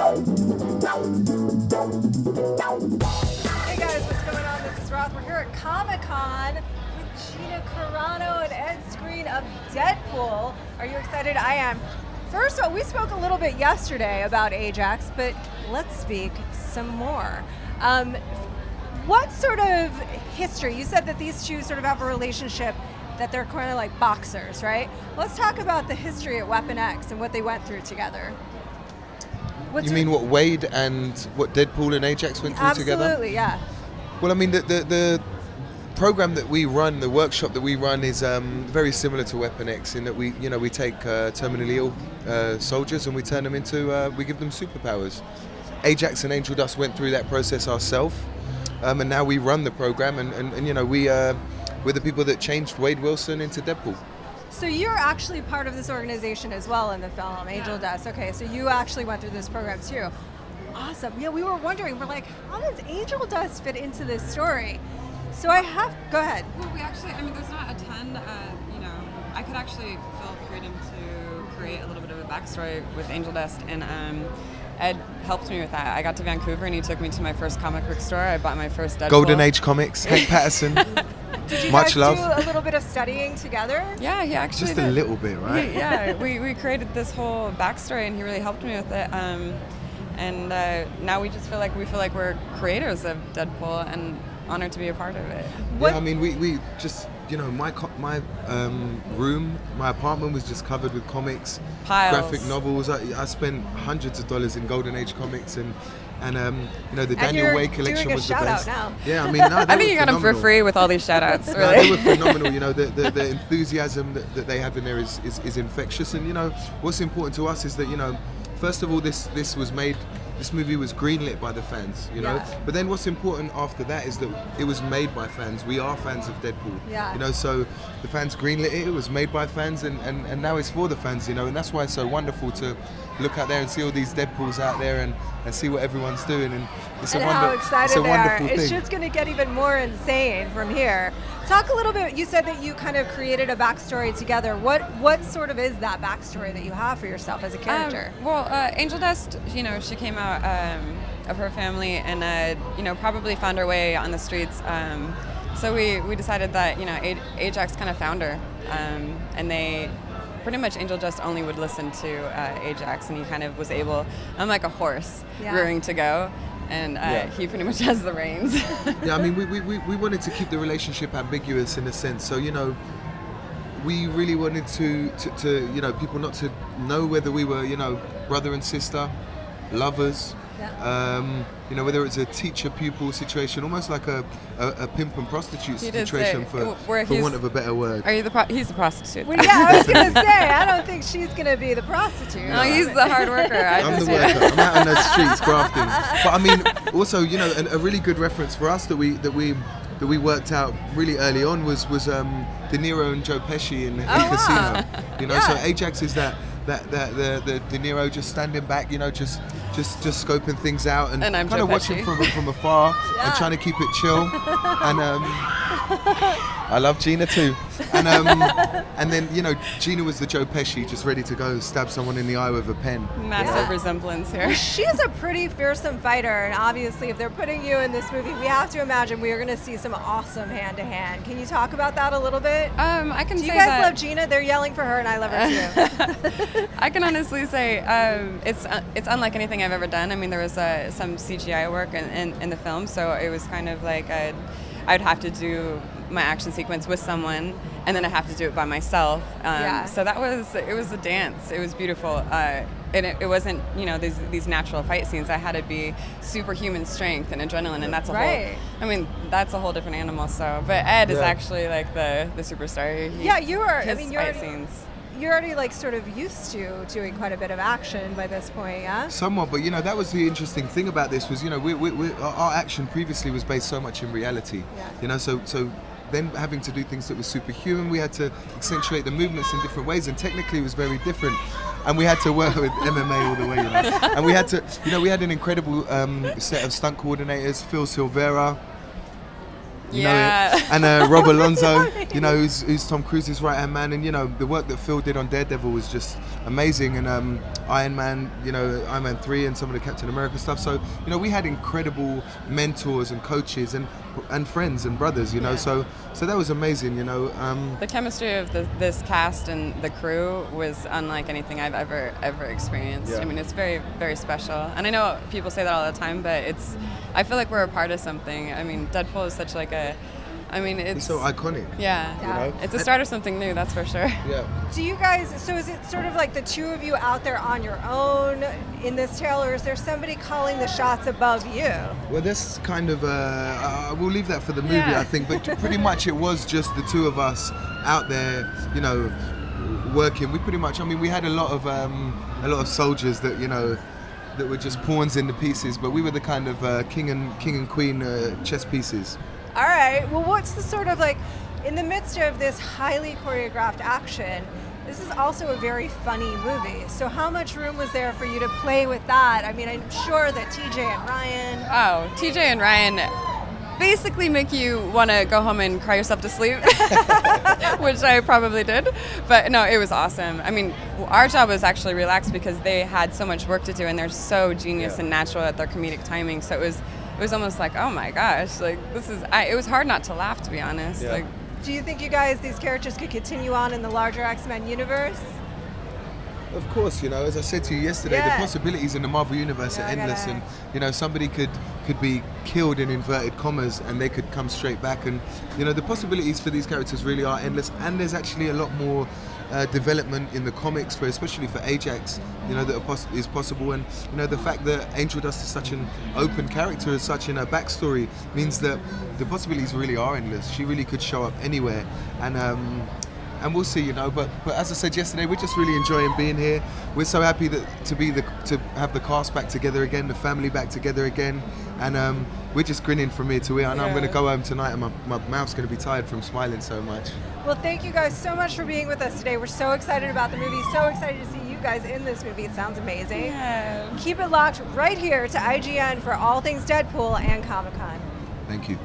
Hey guys, what's going on? This is Roth. We're here at Comic-Con with Gina, Carano, and Ed Screen of Deadpool. Are you excited? I am. First of all, we spoke a little bit yesterday about Ajax, but let's speak some more. What sort of history? You said that these two sort of have a relationship, that they're kind of like boxers, right? Let's talk about the history at Weapon X and what they went through together. You mean what Wade and what Deadpool and Ajax went through together? Absolutely, yeah. Well, I mean, the program that we run, the workshop that we run, is very similar to Weapon X in that we take terminally ill soldiers and we turn them into, we give them superpowers. Ajax and Angel Dust went through that process ourselves, and now we run the program, and we're the people that changed Wade Wilson into Deadpool. So you're actually part of this organization as well in the film, Angel Dust. Okay, so you actually went through this program too. Awesome. Yeah, we were wondering, we're like, how does Angel Dust fit into this story? So go ahead. Well, we actually, I mean, there's not a ton, I could actually feel freedom to create a little bit of a backstory with Angel Dust, and Ed helped me with that. I got to Vancouver and he took me to my first comic book store. I bought my first Deadpool. Golden Age Comics, Hank Patterson. Did you Much guys love. do a little bit of studying together? Yeah, he actually Just did. a little bit, right? Yeah, we created this whole backstory and he really helped me with it. And now we just feel like we're creators of Deadpool and honored to be a part of it. Yeah, I mean, we just, my room, my apartment was just covered with comics, Piles. graphic novels. I spent hundreds of dollars in Golden Age comics, and the Daniel Way collection was the best. Now. Yeah, I mean, no, I think you got them for free with all these shout outs, really. No, they were phenomenal. The enthusiasm that they have in there is infectious, and what's important to us is that first of all, this was made. This movie was greenlit by the fans, Yeah. But then what's important after that is that it was made by fans. We are fans of Deadpool. Yeah. So the fans greenlit it. It was made by fans, and now it's for the fans. And that's why it's so wonderful to look out there and see all these Deadpools out there and see what everyone's doing. And it's how excited it's a they are. wonderful thing. It's just going to get even more insane from here. Talk a little bit. You said that you kind of created a backstory together. What sort of is that backstory that you have for yourself as a character? Angel Dust, she came out of her family and probably found her way on the streets. So we decided that Ajax kind of found her, and they pretty much Angel Dust only would listen to Ajax, and he kind of was able. I'm like a horse rearing to go. And he pretty much has the reins. Yeah, I mean, we wanted to keep the relationship ambiguous in a sense. So, we really wanted to people not to know whether we were, brother and sister, lovers. Yeah. Whether it's a teacher-pupil situation, almost like a pimp and prostitute situation, for want of a better word. Are you he's the prostitute? Well, yeah, I was going to say, I don't think she's going to be the prostitute. No, he's the hard worker. I'm the worker. I'm out on the streets grafting. But I mean, also, a really good reference for us that we worked out really early on was De Niro and Joe Pesci in Casino. So Ajax is the De Niro just standing back, just scoping things out and I'm kind of watching from afar and trying to keep it chill. And I love Gina too. And then Gina was the Joe Pesci, just ready to go stab someone in the eye with a pen. Massive resemblance here. She's a pretty fearsome fighter, and obviously if they're putting you in this movie, we have to imagine we are going to see some awesome hand-to-hand. Can you talk about that a little bit? I can say that. Do you guys love Gina? They're yelling for her, and I love her too. I can honestly say it's unlike anything I've ever done. I mean, there was some CGI work in the film, so it was kind of like I'd have to do my action sequence with someone, and then I have to do it by myself. So it was a dance. It was beautiful. And it wasn't, these natural fight scenes. I had to be superhuman strength and adrenaline, and that's that's a whole different animal. So, but Ed is actually like the superstar. You're already like sort of used to doing quite a bit of action by this point, yeah? Somewhat, but that was the interesting thing about this was, our action previously was based so much in reality. Yeah. So then having to do things that were superhuman, we had to accentuate the movements in different ways, and technically it was very different. And we had to work with MMA all the way, And we had to, we had an incredible set of stunt coordinators, Phil Silvera, You Yeah. know it. And Rob Alonso, you know, who's Tom Cruise's right-hand man. And, you know, the work that Phil did on Daredevil was just amazing. And Iron Man, you know, Iron Man 3 and some of the Captain America stuff. So, you know, we had incredible mentors and coaches and friends and brothers, you know. Yeah. So that was amazing, you know. The chemistry of this cast and the crew was unlike anything I've ever experienced. Yeah. I mean, it's very, very special. And I know people say that all the time, but I feel like we're a part of something. I mean, Deadpool is such like it's so iconic. Yeah, you know? It's a start of something new, that's for sure. Yeah. Do you guys, so is it sort of like the two of you out there on your own in this tale, or is there somebody calling the shots above you? Well, that's kind of, we'll leave that for the movie, Yeah. I think, but pretty much it was just the two of us out there, you know, working. We pretty much, I mean, we had a lot of soldiers that, you know, that were just pawns in the pieces, but we were the kind of king and queen chess pieces. All right, well, what's the sort of like, in the midst of this highly choreographed action, this is also a very funny movie. So how much room was there for you to play with that? I mean, I'm sure that TJ and Ryan. Oh, TJ and Ryan basically make you want to go home and cry yourself to sleep, which I probably did. But no, it was awesome. I mean, our job was actually relaxed because they had so much work to do, and they're so genius and natural at their comedic timing. So it was almost like, oh my gosh, like it was hard not to laugh, to be honest. Yeah. Like, Do you think you guys, these characters, could continue on in the larger X-Men universe? Of course, you know, as I said to you yesterday, Yeah. the possibilities in the Marvel universe are Yeah, I endless, gotta- and you know, somebody could be killed in inverted commas, and they could come straight back, and you know, the possibilities for these characters really are endless. And there's actually a lot more development in the comics, especially for Ajax, you know, that is possible. And you know, the fact that Angel Dust is such an open character, as such in her backstory, means that the possibilities really are endless. She really could show up anywhere, and we'll see, you know. But as I said yesterday, we're just really enjoying being here. We're so happy to have the cast back together again, the family back together again, and we're just grinning from ear to ear. I know I'm going to go home tonight, and my mouth's going to be tired from smiling so much. Well, thank you guys so much for being with us today. We're so excited about the movie, so excited to see you guys in this movie. It sounds amazing. yeah. Keep it locked right here to IGN for all things Deadpool and Comic-Con. Thank you.